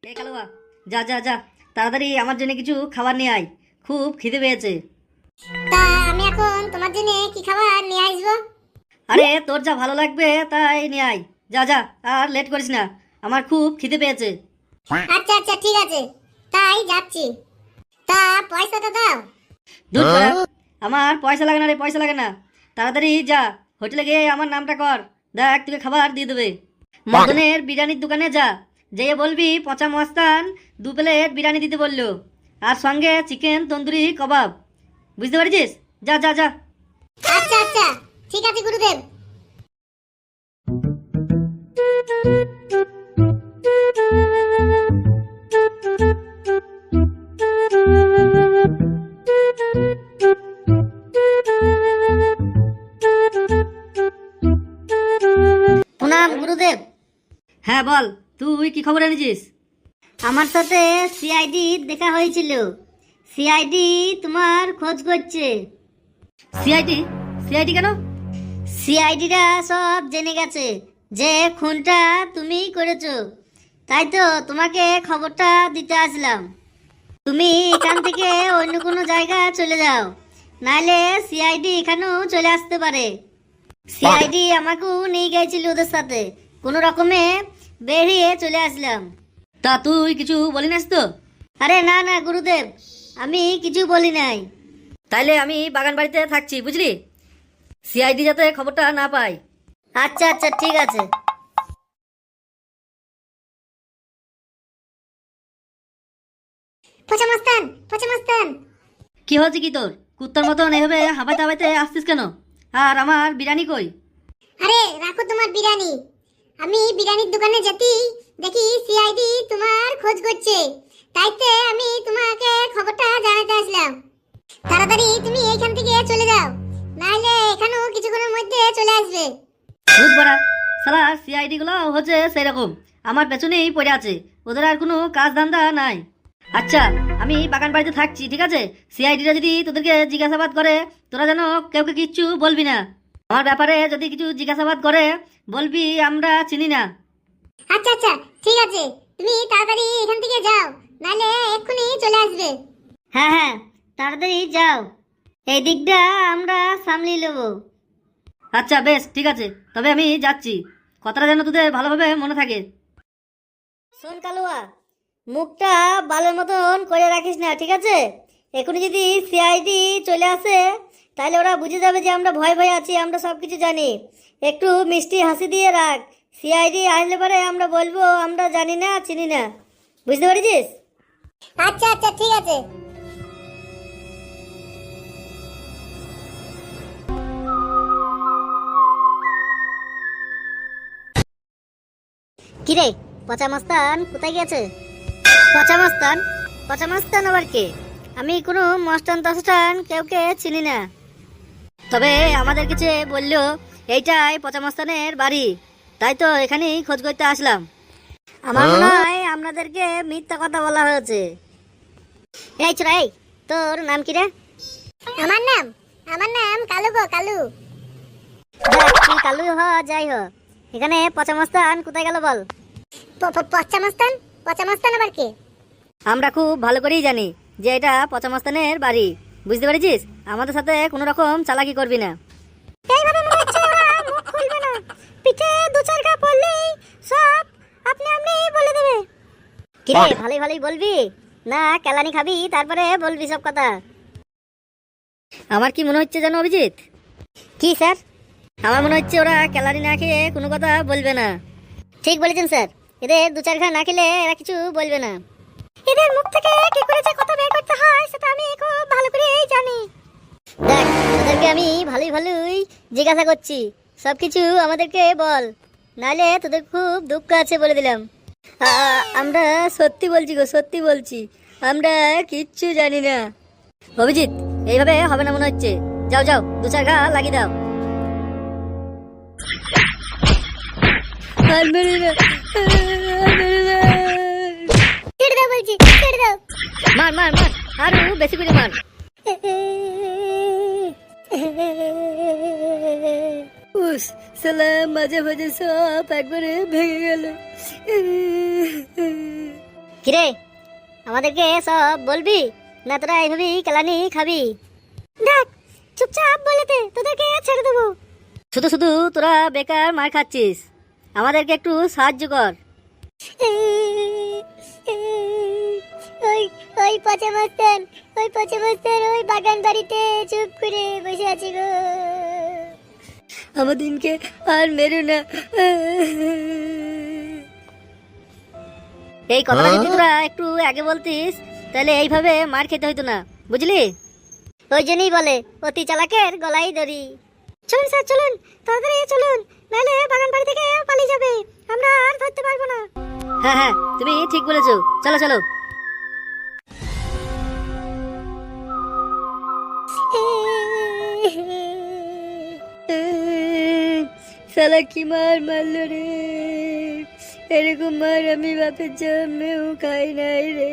এ কালুয়া, যা যা যা, তাড়াতাড়ি আমার জন্য কিছু খাবার নিয়ে আয়, খুব খিদে পেয়েছে। তা আমি এখন তোমার জন্য কি খাবার নিয়ে আসবো? আরে তোর যা ভালো লাগবে তাই নিয়ে আয়, যা যা, আর লেট করিস না, আমার খুব খিদে পেয়েছে। আচ্ছা আচ্ছা ঠিক আছে, তাই যাচ্ছি। তা পয়সাটা দাও। দুধ করা, আমার পয়সা লাগে না রে, পয়সা লাগে না। তাড়াতাড়ি যা, হোটেলে গিয়ে আমার নামটা কর, দেখ তোকে খাবার দিয়ে দেবে। মদনের বিরিয়ানির দোকানে যা, যেয়ে বলবি পচা মস্তান 2 প্লেট বিরিয়ানি দিতে বললো, আর সঙ্গে চিকেন তন্দুরি কাবাব। বুঝতে পারছিস? যা যা যা। আচ্ছা আচ্ছা ঠিক আছে গুরুদেব। প্রণাম গুরুদেব। হ্যাঁ বল, তুই কি খবর এনেছিস? আমার সাথে সিআইডি দেখা হয়েছিল। সিআইডি তোমার খোঁজ করছে। সিআইডি? সিআইডি কেন? সিআইডিরা সব জেনে গেছে যে খুনটা তুমি করেছো, তাই তো তোমাকে খবরটা দিতে আসলাম। তুমি এখান থেকে অন্য কোনো জায়গায় চলে যাও, নাহলে সিআইডি এখানেও চলে আসতে পারে। সিআইডি আমাকেও নিয়ে গেছিল ওদের সাথে, কোনো রকমে বেরিয়ে চলে আসলাম। তা তুই কিছু বলি নাস তো? আরে না না গুরুদেব, আমি কিছু বলি নাই। তাইলে আমি বাগান বাড়িতে থাকছি, বুঝলি? সিআইডি যাতে খবরটা না পায়। আচ্ছা আচ্ছা ঠিক আছে। পচা মস্তান, পচা মস্তান। কি হয়েছে কি তোর? কুত্তার মতন এভাবে হাঁপাইতে হাঁপাইতে আসছিস কেন? আর আমার বিরিয়ানি কই? আরে রাখো তোমার বিরিয়ানি। আমি বিরিয়ানির দোকানে যেতেই দেখি সিআইডি তোমার খোঁজ করছে, তাইতে আমি তোমাকে খবরটা জানাতে আসলাম। তাড়াতাড়ি তুমি এইখান থেকে চলে যাও, নাহলে এখানেও কিছুক্ষণের মধ্যে চলে আসবে। বুঝ বড়া, সালা সিআইডি গুলো হচ্ছে সেরকম, আমার পেছনেই পড়ে আছে, ওদের আর কোনো কাজ ধান্দা নাই। আচ্ছা, আমি বাগান বাড়িতে থাকছি, ঠিক আছে? সিআইডিরা যদি তোদেরকে জিজ্ঞাসাবাদ করে, তোরা যেন কেউকে কিচ্ছু বলবি না। আমার ব্যাপারে যদি কিছু জিজ্ঞাসাবাদ করে, বলবি আমরা চিনি না। আচ্ছা আচ্ছা ঠিক আছে, তুমি তাড়াতাড়ি এখান থেকে যাও, নাহলে এক্ষুনি চলে আসবে। হ্যাঁ হ্যাঁ তাড়াতাড়ি যাও, এই দিকটা আমরা সামলিয়ে নেব। আচ্ছা বেশ, ঠিক আছে, তবে আমি যাচ্ছি। কথাটা যেন তোদের ভালোভাবে মনে থাকে। শোন কালুয়া, মুখটা বালের মতন করে রাখিস না, ঠিক আছে? এখনই যদি সিআইডি চলে আসে, তাহলে ওরা বুঝে যাবে যে আমরা ভয় ভয়ে আছি, আমরা সব কিছু জানি। একটু মিষ্টি হাসি দিয়ে রাখ, সিআইডি আসলে পরে আমরা বলবো আমরা জানি না চিনি না। বুঝতে পেরেছিস? আচ্ছা আচ্ছা ঠিক আছে। কিরে, পচা মস্তান কোথায় গেছে? পচা মস্তান? পচা মস্তান আবার কে? আমি কোনো মস্তান টস্তান কেউকে চিনি না। তবে আমাদের কাছে বললো এইটাই পচা মস্তানের বাড়ি, তাই তো এখানেই খোঁজ করতে আসলাম। আমার মনে হয় আপনাদেরকে মিথ্যা কথা বলা হয়েছে। এই ছোড়া, এই তোর নাম কি রে? আমার নাম কালু গো, কালু। দেখ, তুই কালুই হ যাই হ, এখানে পচা মস্তান কোথায় গেল বল? পচা মস্তান? পচা মস্তান আবার কে? আমরা খুব ভালো করেই জানি যে এটা পচা মস্তানের বাড়ি, বুঝতে পেরেছিস? আমাদের সাথে কোনো রকম চালাকি করবি না। এইভাবে মনে হচ্ছে ওরা মুখ খুলবে না, পিঠে দু চার ঘা পড়লেই সব আপনি আপনি বলে দেবে। কিরে, ভালোই ভালোই বলবি না কেলানি খাবি তারপরে বলবি সব কথা? আমার কি মনে হচ্ছে জানো অভিজিৎ? কি স্যার? আমার মনে হচ্ছে ওরা ক্যালারি না খেয়ে কোনো কথা বলবে না। ঠিক বলেছেন স্যার, এদের দু চার ঘা না খেলে এরা কিছু বলবে না। এদের মুখ থেকে কি করে যে কথা বের করতে হয় সেটা আমি খুব ভালো করেই জানি। দেখ, তোদেরকে আমি ভালোই ভালোই জিজ্ঞাসা করছি, সব কিছু আমাদেরকে বল, নাহলে তোদের খুব দুঃখ আছে বলে দিলাম। আমরা সত্যি বলছি গো, সত্যি বলছি, আমরা কিচ্ছু জানি না। অভিজিৎ, এইভাবে হবে না মনে হচ্ছে, যাও যাও, দু চার ঘা লাগিয়ে দাও। আর মেরে না, আর মেরে না। ছেড়ে দাও বলছি, ছেড়ে দাও। মার মার মার, আরো বেশি করে মার। উস, সালাম, মাঝে মাঝে সব একবারে ভেঙে গেল। কিরে আমাদেরকে সব বলবি না তোরা এইভাবেই কেলানি খাবি? দেখ চুপচাপ বলেতে তোদেরকে ছেড়ে দেবো। শুধু শুধু তোরা বেকার মার খাচ্ছিস, আমাদেরকে একটু সাহায্য কর। ওই ওই পচা মাস্টার, ওই পচা মাস্টার ওই বাগান বাড়িতে চুপ করে বসে আছে গো। আমাদেরকে আর মেরো না। এই কথাটা যদি তোরা একটু আগে বলতিস তাহলে এইভাবে মার খেতে হইতো না, বুঝলি? ওই জন্যই বলে অতি চালাকের গলায় দড়ি। চলুন স্যার চলুন, তাড়াতাড়ি চলুন, নাহলে বাগান বাড়ি থেকে পালিয়ে যাবে, আমরা আর ধরতে পারবো না। হ্যাঁ হ্যাঁ, তুমি ঠিক বলেছো, চলো চলো। শালা কি মার মারলো রে, এরকম মার আমি বাপের জন্মেও খাই নাই রে।